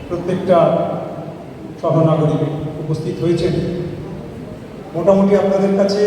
প্রত্যেকটা সহনাগরিক উপস্থিত হয়েছেন। মোটামুটি আপনাদের কাছে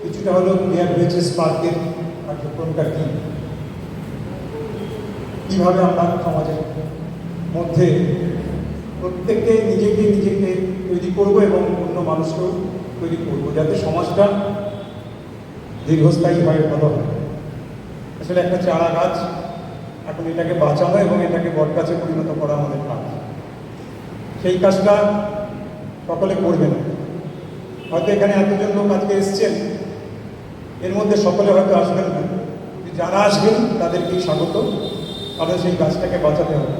কিছুটা হলেও ক্লিয়ার হয়েছে স্পার্কের কার্যক্রমটা কীভাবে আমরা সমাজের মধ্যে প্রত্যেককে নিজেকে তৈরি করব এবং অন্য মানুষকেও তৈরি করব, যাতে সমাজটা দীর্ঘস্থায়ীভাবে ভালো হয়। আসলে একটা চারা গাছ, এখন এটাকে বাঁচানো এবং এটাকে বট গাছে পরিণত করা আমাদের কাজ। সেই কাজটা সকলে করবে না। হয়তো এখানে এতজন লোক আজকে এসছেন, এর মধ্যে সকলে হয়তো আসবেন না, যারা আসবেন তাদেরকেই স্বাগত। কারণ সেই গাছটাকে বাঁচাতে হবে।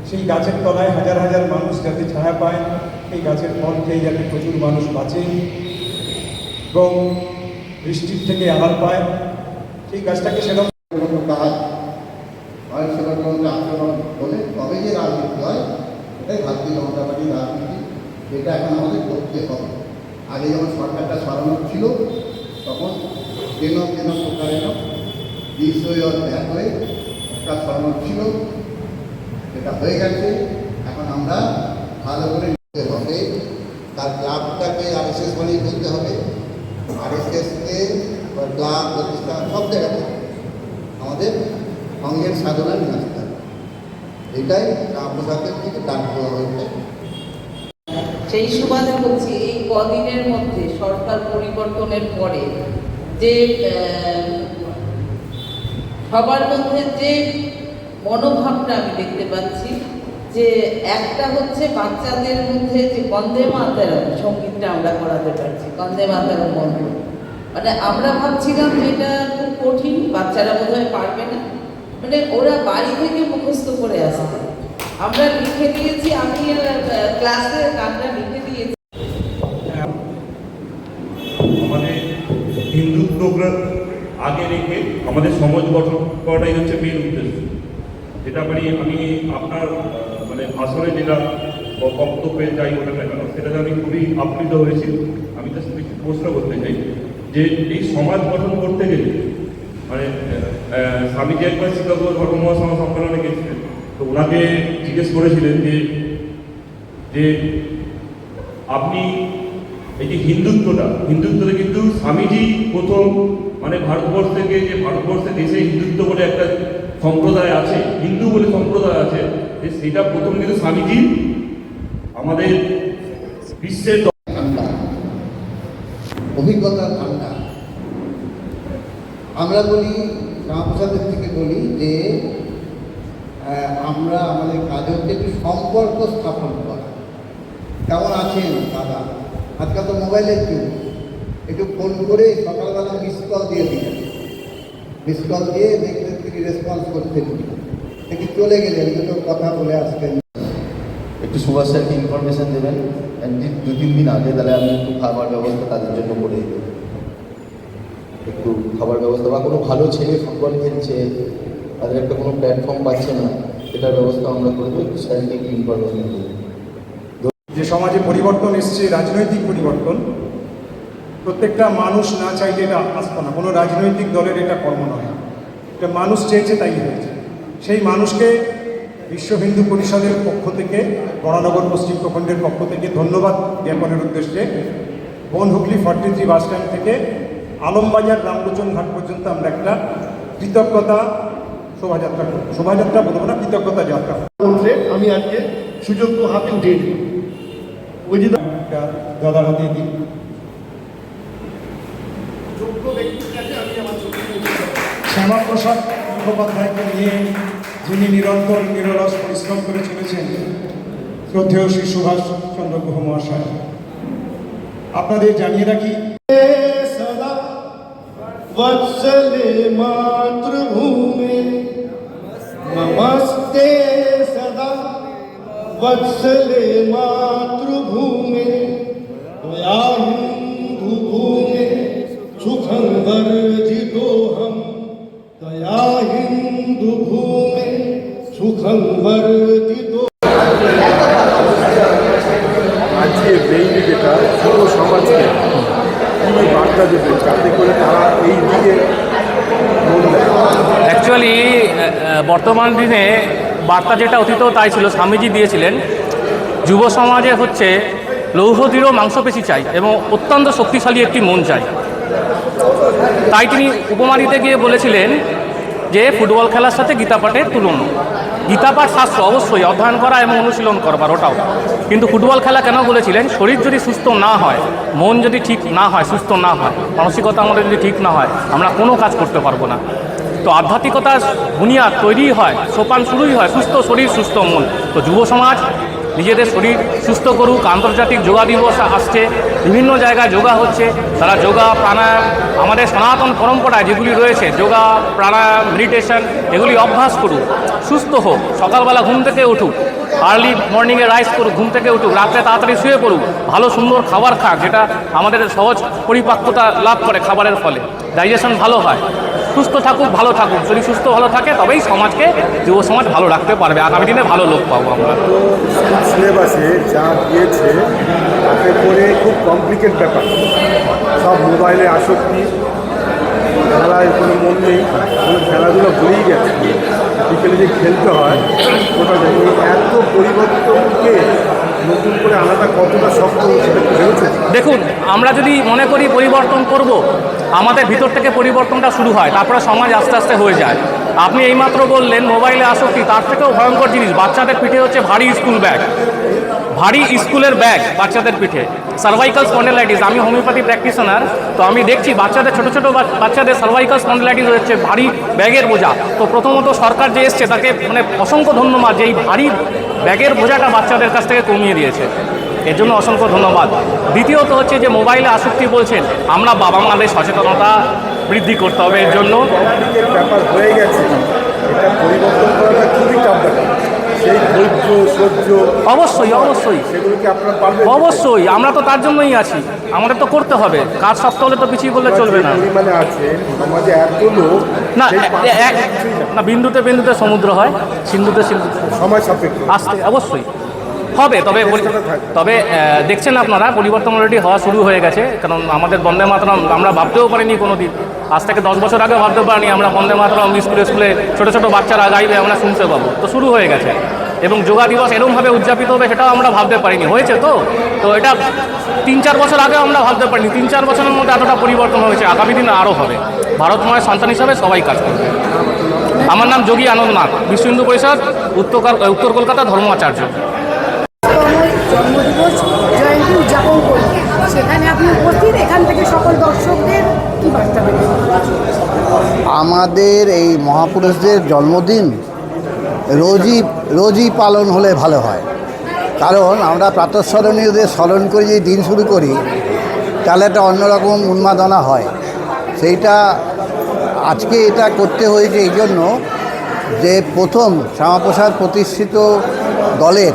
সেই গাছের তলায় হাজার হাজার মানুষ যাতে ছায়া পায়, সেই গাছের ফল খেয়ে যাতে প্রচুর মানুষ বাঁচে এবং বৃষ্টির থেকে আড়াল পায়, সেই গাছটাকে সেরকম কাজ হয়, সেরকম আচরণ বলে তবে যে রাজনীতি হয়, এটাই ভারতীয় জনতা পার্টির রাজনীতি। এটা এখন আমাদের করতে হবে। আগে যখন সরকারটা সরানো ছিল তখন কেন প্রকারের দিস হয়ে ব্যাক হয়ে সরকার সরানো ছিল, সেটা হয়ে গেছে। এখন আমরা ভালো করে নিতে হবে, তার ক্লাবটাকে আরএসএস বানিয়ে ফেলতে হবে। আরএসএসকে ক্লাব প্রতিষ্ঠান সব জায়গাতে আমাদের সঙ্গের সাধনা নিয়ে আসতে হবে। এটাই প্রশাসনের থেকে দান করা হয়েছে। সেই সুবাদে বলছি, এই কদিনের মধ্যে সরকার পরিবর্তনের পরে যে সবার মধ্যে যে মনোভাবটা আমি দেখতে পাচ্ছি, যে একটা হচ্ছে বাচ্চাদের মধ্যে যে বন্দে মাতরম সঙ্গীতটা আমরা করাতে পারছি, বন্দে মাতরম মন্ত্র। মানে আমরা ভাবছিলাম যে এটা খুব কঠিন, বাচ্চারা বোধহয় পারবে না, মানে ওরা বাড়ি থেকে মুখস্থ করে আসবে। আমরা লিখে দিয়েছি, আমি ক্লাসে গানটা লিখে দিয়েছি। আমাদের হিন্দুত্বকে আগে রেখে আমাদের সমাজ গঠন করাটাই হচ্ছে মেন উদ্দেশ্য। যেটা আমি আপনার মানে ভাষণে যেটা বক্তব্যে যাই ওটা না কেন, সেটাতে আমি খুবই আপ্লুত হয়েছি। আমি তো কিছু প্রশ্ন করতে চাই যে এই সমাজ গঠন করতে গেলে মানে স্বামীজি একবার শিকাগো ধর্ম মহাসভা সম্মেলনে গেছিলেন, তো ওনাকে জিজ্ঞেস করেছিলেন যে আপনি এই যে হিন্দুত্বতে কিন্তু স্বামীজি প্রথম মানে ভারতবর্ষে দেশে হিন্দুত্ব বলে একটা সম্প্রদায় আছে, হিন্দু বলে সম্প্রদায় আছে, যে সেটা প্রথম কিন্তু স্বামীজি আমাদের বিশ্বের অভিজ্ঞতার ঠান্ডা। আমরা বলি, রামপ্রসাদের থেকে বলি যে আমরা আমাদের কাজ হচ্ছে একটু সম্পর্ক স্থাপন করা। কেমন আছেন দাদা? আজকাল তো মোবাইলের যুগ, একটু ফোন করে সকালবেলা মিস কল দিয়ে দিলেন, মিস কল দিয়ে দেখলেন তিনি রেসপন্স করতেন, একটু চলে গেলেন, দুটো কথা বলে আসবেন, একটু সুভাষ স্যারকে ইনফরমেশান দেবেন 2-3 দিন আগে, তাহলে আমি একটু খাবার ব্যবস্থা তাদের জন্য করে দেবো। একটু খাবার ব্যবস্থা বা কোনো ভালো ছেলে ফুটবল খেলছে, তাদের একটা কোনো প্ল্যাটফর্ম পাচ্ছে না, সেটার ব্যবস্থা আমরা করবো। একটু স্যারকে একটু ইনফরমেশন দেবো। যে সমাজে পরিবর্তন এসছে, রাজনৈতিক পরিবর্তন, প্রত্যেকটা মানুষ না চাইলে এটা আসতো না। কোনো রাজনৈতিক দলের এটা কর্ম নয়, এটা মানুষ চেয়েছে তাই হয়েছে। সেই মানুষকে বিশ্ব হিন্দু পরিষদের পক্ষ থেকে, বরানগর পশ্চিম প্রখণ্ডের পক্ষ থেকে ধন্যবাদ জ্ঞাপনের উদ্দেশ্যে বন হুগলি 43 বাস স্ট্যান্ড থেকে আলমবাজার রামলোচন ঘাট পর্যন্ত আমরা একটা কৃতজ্ঞতা শোভাযাত্রা করব। শোভাযাত্রা বলবো না, কৃতজ্ঞতা যাত্রা বলতে আমি আজকে সুযোগ্য হাতে উঠিয়ে দিই, একটা দাদার হাতে দিই। যোগ্য ব্যক্তির কাছে আমি আমার শ্যামাপ্রসাদ মুখোপাধ্যায়কে নিয়ে যিনি নিরন্তর নিরলস পরিশ্রম করে চলেছেন, শ্রদ্ধেয় শ্রী সুভাষ চন্দ্র গুহ মহাশয়। আপনাদের জানিয়ে রাখি, সদা वत्सले मातृभूमे नमस्ते सदा वत्सले मातृभूमे त्वया हिन्दु भूमे सुखं वर्जितोऽहं त्वया हिन्दु भूमे सुखं वर्जितो। আজকে মেইনলি যেটা যুব সমাজকে কী বার্তা দেবে যাতে করে তারা এই দিকে মন দেয়। অ্যাকচুয়ালি বর্তমান দিনে বার্তা যেটা অতীতেও তাই ছিল, স্বামীজি দিয়েছিলেন যুব সমাজে হচ্ছে লৌহদৃঢ় মাংসপেশি চাই এবং অত্যন্ত শক্তিশালী একটি মন চাই। তাই তিনি উপমা দিতে গিয়ে বলেছিলেন যে ফুটবল খেলার সাথে গীতা পাঠের তুলনা। গীতা পাঠ শাস্ত্র অবশ্যই অধ্যয়ন করা এবং অনুশীলন করবার, ওটাও, কিন্তু ফুটবল খেলা কেন বলেছিলেন? শরীর যদি সুস্থ না হয়, মন যদি ঠিক না হয়, সুস্থ না হয়, মানসিকতা আমাদের যদি ঠিক না হয়, আমরা কোনো কাজ করতে পারবো না। তো আধ্যাত্মিকতার বুনিয়াদ তৈরি হয়, সোপান শুরুই হয় সুস্থ শরীর সুস্থ মন। তো যুব সমাজ নিজেদের শরীর সুস্থ করুক। আন্তর্জাতিক যোগা দিবস আসছে, বিভিন্ন জায়গায় যোগা হচ্ছে, তারা যোগা প্রাণায়াম আমাদের সনাতন পরম্পরায় যেগুলি রয়েছে, যোগা প্রাণায়াম মেডিটেশন, এগুলি অভ্যাস করুক, সুস্থ হোক। সকালবেলা ঘুম থেকে উঠুক, আর্লি মর্নিংয়ে রাইজ করুক, ঘুম থেকে উঠুক, রাত্রে তাড়াতাড়ি শুয়ে পড়ুক, ভালো সুন্দর খাবার খাক, যেটা আমাদের সহজ পরিপাক্বতা লাভ করে খাবারের ফলে, ডাইজেশন ভালো হয়। সুস্থ থাকুক, ভালো থাকুক, শরীর সুস্থ ভালো থাকে, তবেই সমাজকে, যুব সমাজ ভালো রাখতে পারবে। আগামী দিনে ভালো লোক পাবো আমরা। তো স্কুল সিলেবাসে যা দিয়েছে তাতে করে খুব কমপ্লিকেট ব্যাপার, সব মোবাইলে আসক্তি, খেলায় কোনো মন নেই, কোনো খেলাধুলো ভুলেই গেছে। বিকেলে যে খেলতে হয় ওটা দেখুন, এত পরিবর্তনকে নতুন করে আনাটা কতটা শক্ত সেটা ভেবেছে? দেখুন, আমরা যদি মনে করি পরিবর্তন করব, আমাদের ভিতর থেকে পরিবর্তনটা শুরু হয়, তারপরে সমাজ আস্তে আস্তে হয়ে যায়। আপনি এইমাত্র বললেন মোবাইলে আসক্তি, তার থেকেও ভয়ঙ্কর জিনিস বাচ্চাদের পিঠে হচ্ছে ভারী স্কুল ব্যাগ, ভারী স্কুলের ব্যাগ বাচ্চাদের পিঠে, সার্ভাইকাল স্পন্ডাইলাইটিস। আমি হোমিওপ্যাথি প্র্যাকটিশনার, তো আমি দেখছি বাচ্চাদের, ছোটো ছোটো বাচ্চাদের সার্ভাইকাল স্পন্ডাইলাইটিস হচ্ছে ভারী ব্যাগের বোঝা। তো প্রথমত সরকার যে এসছে তাকে মানে অসংখ্য ধন্যবাদ, যে এই ভারী ব্যাগের বোঝাটা বাচ্চাদের কাছ থেকে কমিয়ে দিয়েছে, এর জন্য অসংখ্য ধন্যবাদ। দ্বিতীয়ত হচ্ছে যে মোবাইলে আসক্তি বলছেন, আমরা বাবা মাদের সচেতনতা বৃদ্ধি করতে হবে এর জন্য। ব্যাপার হয়ে গেছে, এটা পরিবর্তন করাটা খুবই টাফ ব্যাপার। সেই ধৈর্য সহ্য অবশ্যই অবশ্যই সেগুলো কি আপনারা পারবেন? অবশ্যই, আমরা তো তার জন্যই আছি, আমাদের তো করতে হবে। কাজ শক্ত হলে তো পিছিয়ে বললে চলবে না। পরিমাণে আছে সমাজে এত লোক, না সেই না, বিন্দুতে বিন্দুতে সমুদ্র হয়, সিন্ধুতে সিন্ধুতে সময় সাপেক্ষ আসতে অবশ্যই হবে। তবে দেখছেন আপনারা, পরিবর্তন অলরেডি হওয়া শুরু হয়ে গেছে। কারণ আমাদের বন্দে মাতরম আমরা ভাবতেও পারিনি কোনো দিন, আজ থেকে 10 বছর আগে ভাবতে পারিনি আমরা বন্দে মাতরম স্কুলে স্কুলে ছোটো ছোটো বাচ্চারা গাইবে, আমরা শুনতে পাবো। তো শুরু হয়ে গেছে, এবং যোগা দিবস এরকমভাবে উদযাপিত হবে সেটাও আমরা ভাবতে পারিনি, হয়েছে। তো এটা 3-4 বছর আগেও আমরা ভাবতে পারিনি, 3-4 বছরের মধ্যে এতটা পরিবর্তন হয়েছে। আগামী দিনে আরও হবে। ভারতময় সন্তান হিসাবে সবাই কাজ করবে। আমার নাম যোগী আনন্দনাথ, বিশ্ব হিন্দু পরিষদ, উত্তর কলকাতা ধর্ম আচার্য। জন্মদিবস জয়ন্তী উদযাপন করি, সেখানে আপনি উপস্থিত, এখান থেকে সকল দর্শকদের কী বার্তা দেবেন? আমাদের এই মহাপুরুষদের জন্মদিন রোজই পালন হলে ভালো হয়। কারণ আমরা প্রাতঃস্মরণীয়দের স্মরণ করে যদি দিন শুরু করি, তাহলে একটা অন্যরকম উন্মাদনা হয়। সেইটা আজকে এটা করতে হয়েছে এই জন্য যে প্রথম শ্যামাপ্রসাদ প্রতিষ্ঠিত দলের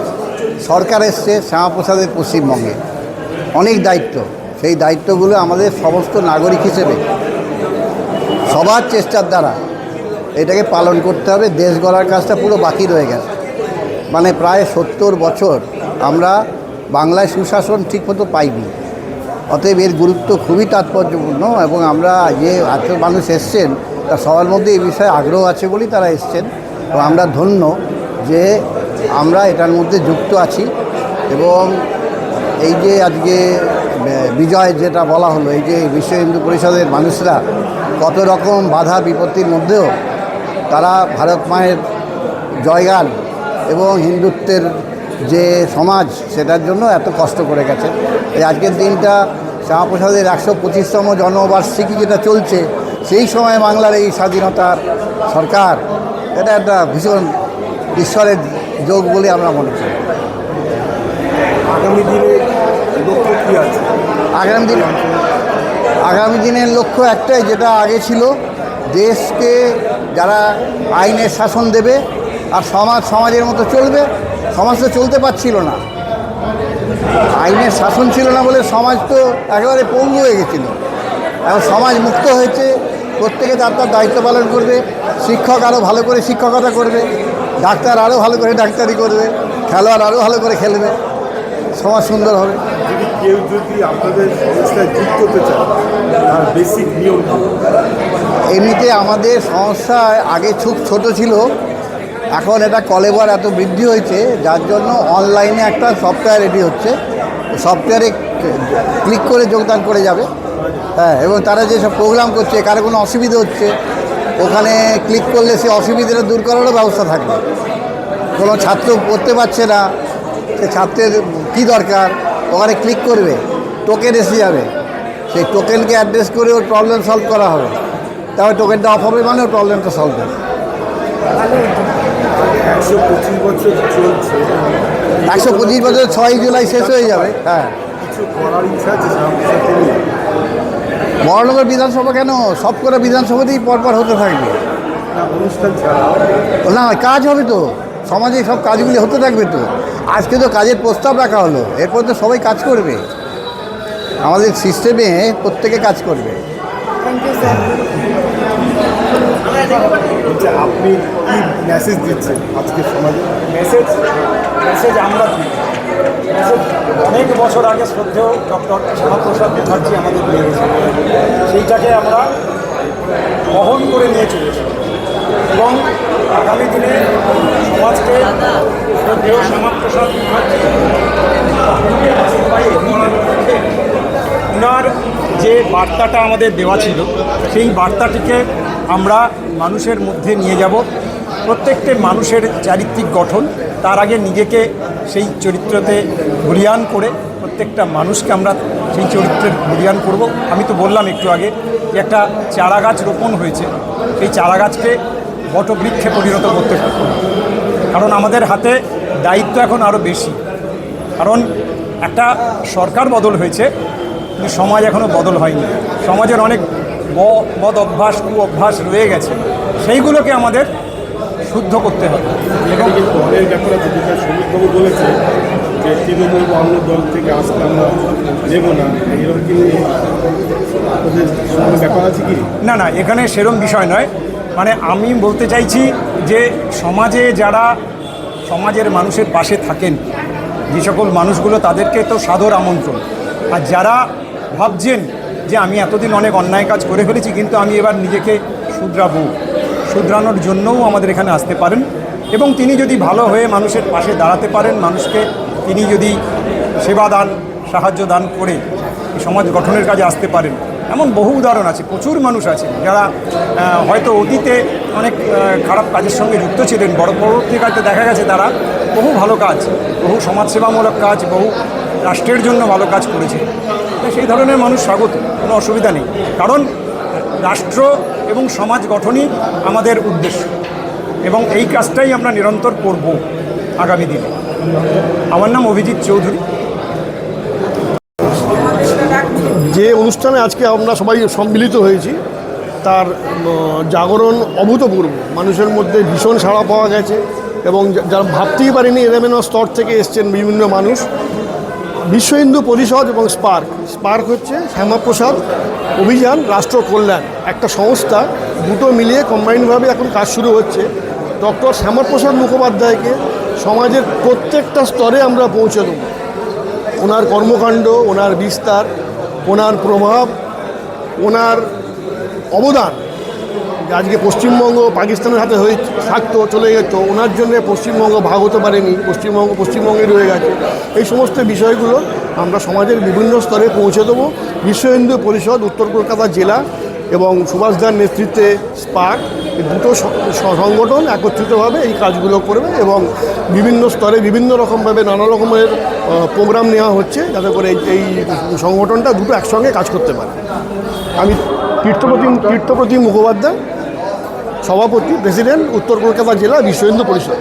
সরকার এসছে শ্যামাপ্রসাদের পশ্চিমবঙ্গে, অনেক দায়িত্ব। সেই দায়িত্বগুলো আমাদের সমস্ত নাগরিক হিসেবে সবার চেষ্টার দ্বারা এটাকে পালন করতে হবে। দেশ গড়ার কাজটা পুরো বাকি রয়ে গেছে, মানে প্রায় 70 বছর আমরা বাংলায় সুশাসন ঠিকমতো পাইনি। অতএব এর গুরুত্ব খুবই তাৎপর্যপূর্ণ, এবং আমরা যে এত মানুষ এসছেন তার সবার মধ্যে এই বিষয়ে আগ্রহ আছে বলেই তারা এসছেন, এবং আমরা ধন্য যে আমরা এটার মধ্যে যুক্ত আছি। এবং এই যে আজকে বিজয় যেটা বলা হলো, এই যে বিশ্ব হিন্দু পরিষদের মানুষরা কত রকম বাধা বিপত্তির মধ্যেও তারা ভারত মায়ের জয়গান এবং হিন্দুত্বের যে সমাজ, সেটার জন্য এত কষ্ট করে গেছে। এই আজকের দিনটা শ্যামাপ্রসাদের 125তম জন্মবার্ষিকী যেটা চলছে, সেই সময় বাংলার এই স্বাধীনতার সরকার, এটা একটা ভীষণ ঈশ্বরের যোগ বলে আমরা মনে করি। আগামী দিনে লক্ষ্য কী আছে? আগামী দিনের লক্ষ্য একটাই, যেটা আগে ছিল, দেশকে যারা আইনের শাসন দেবে আর সমাজের মতো চলবে। সমাজ তো চলতে পারছিল না, আইনের শাসন ছিল না বলে সমাজ তো একেবারে পঙ্গু হয়ে গেছিল। এখন সমাজ মুক্ত হয়েছে, প্রত্যেকে তার দায়িত্ব পালন করবে। শিক্ষক আরও ভালো করে শিক্ষকতা করবে, ডাক্তার আরও ভালো করে ডাক্তারি করবে, খেলোয়াড় আরও ভালো করে খেলবে, সমাজ সুন্দর হবে। কেউ যদি আপনাদের সংস্থায় যুক্ত হতে চায়, তার বেসিক নিয়ম? এমনিতে আমাদের সংস্থা আগে খুব ছোট ছিল, এখন এটা কলেবর এত বৃদ্ধি হয়েছে যার জন্য অনলাইনে একটা সফটওয়্যার রেডি হচ্ছে, সফটওয়্যারে ক্লিক করে যোগদান করে যাবে। হ্যাঁ, এবং তারা যেসব প্রোগ্রাম করছে, কারো কোনো অসুবিধা হচ্ছে, ওখানে ক্লিক করলে সেই অসুবিধাটা দূর করারও ব্যবস্থা থাকবে। কোনো ছাত্র পড়তে পারছে না, সে ছাত্রের কী দরকার, ওখানে ক্লিক করবে, টোকেন এসে যাবে, সেই টোকেনকে অ্যাড্রেস করে ওর প্রবলেম সলভ করা হবে। তাহলে টোকেনটা অফ হবে মানে ওর প্রবলেমটা সলভ হবে। 125 বছর চলছে, 125 বছর 6 জুলাই শেষ হয়ে যাবে। হ্যাঁ, কিছু করার ইচ্ছা আছে সামনে? মহানগর বিধানসভা কেন, সব করে বিধানসভাতেই পরপর হতে থাকবে অনুষ্ঠান ছাড়া না, কাজ হবে তো, সমাজে সব কাজগুলি হতে থাকবে তো। আজকে তো কাজের প্রস্তাব রাখা হলো, এরপর তো সবাই কাজ করবে, আমাদের সিস্টেমে প্রত্যেকে কাজ করবে। Thank you sir. আপনি কি মেসেজ দিচ্ছেন আজকে সমাজে? মেসেজ আমরা দিই। মেসেজ অনেক বছর আগে শ্রদ্ধেয় ডক্টর শ্যামাপ্রসাদ মুখার্জি আমাদের দিয়ে গেছেন, সেইটাকে আমরা বহন করে নিয়ে চলেছি এবং আগামী দিনে সমাজকে শ্রদ্ধেয় শ্যামাপ্রসাদ মুখার্জি ওনার যে বার্তাটা আমাদের দেওয়া ছিল, সেই বার্তাটিকে আমরা মানুষের মধ্যে নিয়ে যাব। প্রত্যেকটা মানুষের চারিত্রিক গঠন, তার আগে নিজেকে সেই চরিত্রতে বলীয়ান করে প্রত্যেকটা মানুষকে আমরা সেই চরিত্রের বলীয়ান করব। আমি তো বললাম একটু আগে যে একটা চারা গাছ রোপণ হয়েছে, সেই চারা গাছকে বটবৃক্ষে পরিণত করতে পারব, কারণ আমাদের হাতে দায়িত্ব এখন আরও বেশি। কারণ একটা সরকার বদল হয়েছে কিন্তু সমাজ এখনও বদল হয়নি, সমাজের অনেক বদ অভ্যাস কুঅভ্যাস রয়ে গেছে, সেইগুলোকে আমাদের শুদ্ধ করতে হবে। এবং দলের ব্যাপারে যেটা শ্রমিকবাবু বলেছে যে তৃণমূল বা অন্য দল থেকে আসলে আমরা নেব না, এরকম কি ওদের সঙ্গে ব্যাপার আছে কি? না না, এখানে সেরম বিষয় নয়। মানে আমি বলতে চাইছি যে সমাজে যারা সমাজের মানুষের পাশে থাকেন, যে সকল মানুষগুলো, তাদেরকে তো সাদর আমন্ত্রণ। আর যারা ভাবছেন যে আমি এতদিন অনেক অন্যায় কাজ করে ফেলেছি কিন্তু আমি এবার নিজেকে শুধরাবো, শুধরানোর জন্যও আমাদের এখানে আসতে পারেন। এবং তিনি যদি ভালো হয়ে মানুষের পাশে দাঁড়াতে পারেন, মানুষকে তিনি যদি সেবা দান সাহায্য দান করে সমাজ গঠনের কাজে আসতে পারেন, এমন বহু উদাহরণ আছে। প্রচুর মানুষ আছে যারা হয়তো অতীতে অনেক খারাপ কাজের সঙ্গে যুক্ত ছিলেন, পরবর্তীকালে দেখা গেছে তারা বহু ভালো কাজ, বহু সমাজসেবামূলক কাজ, বহু রাষ্ট্রের জন্য ভালো কাজ করেছে। সেই ধরনের মানুষ স্বাগত, কোনো অসুবিধা নেই। কারণ রাষ্ট্র এবং সমাজ গঠনই আমাদের উদ্দেশ্য এবং এই কাজটাই আমরা নিরন্তর করব আগামী দিনে। আমার নাম অভিজিৎ চৌধুরী। যে অনুষ্ঠানে আজকে আমরা সবাই সম্মিলিত হয়েছি তার জাগরণ অভূতপূর্ব, মানুষের মধ্যে ভীষণ সাড়া পাওয়া গেছে এবং যারা ভাবতেই পারেনি এরকম স্তর থেকে এসছেন বিভিন্ন মানুষ। বিশ্ব হিন্দু পরিষদ এবং স্পার্ক হচ্ছে শ্যামাপ্রসাদ অভিযান রাষ্ট্র কল্যাণ, একটা সংস্থা, দুটো মিলিয়ে কম্বাইন্ডভাবে এখন কাজ শুরু হচ্ছে। ডক্টর শ্যামাপ্রসাদ মুখোপাধ্যায়কে সমাজের প্রত্যেকটা স্তরে আমরা পৌঁছে দেব। ওনার কর্মকাণ্ড, ওনার বিস্তার, ওনার প্রভাব, ওনার অবদান, আজকে পশ্চিমবঙ্গ পাকিস্তানের হাতে হয়ে থাকতো, চলে যেত, ওনার জন্য পশ্চিমবঙ্গ ভাগ হতে পারেনি, পশ্চিমবঙ্গে রয়ে গেছে। এই সমস্ত বিষয়গুলো আমরা সমাজের বিভিন্ন স্তরে পৌঁছে দেবো। বিশ্ব হিন্দু পরিষদ উত্তর কলকাতা জেলা এবং সুভাষদার নেতৃত্বে স্পার্ক, এই দুটো সংগঠন একত্রিতভাবে এই কাজগুলো করবে এবং বিভিন্ন স্তরে বিভিন্ন রকমভাবে নানা রকমের প্রোগ্রাম নেওয়া হচ্ছে যাতে করে এই সংগঠনটা দুটো একসঙ্গে কাজ করতে পারে। আমি তীর্থপ্রতিম মুখোপাধ্যায়, সভাপতি, প্রেসিডেন্ট, উত্তর কলকাতা জেলা বিশ্ব হিন্দু পরিষদ।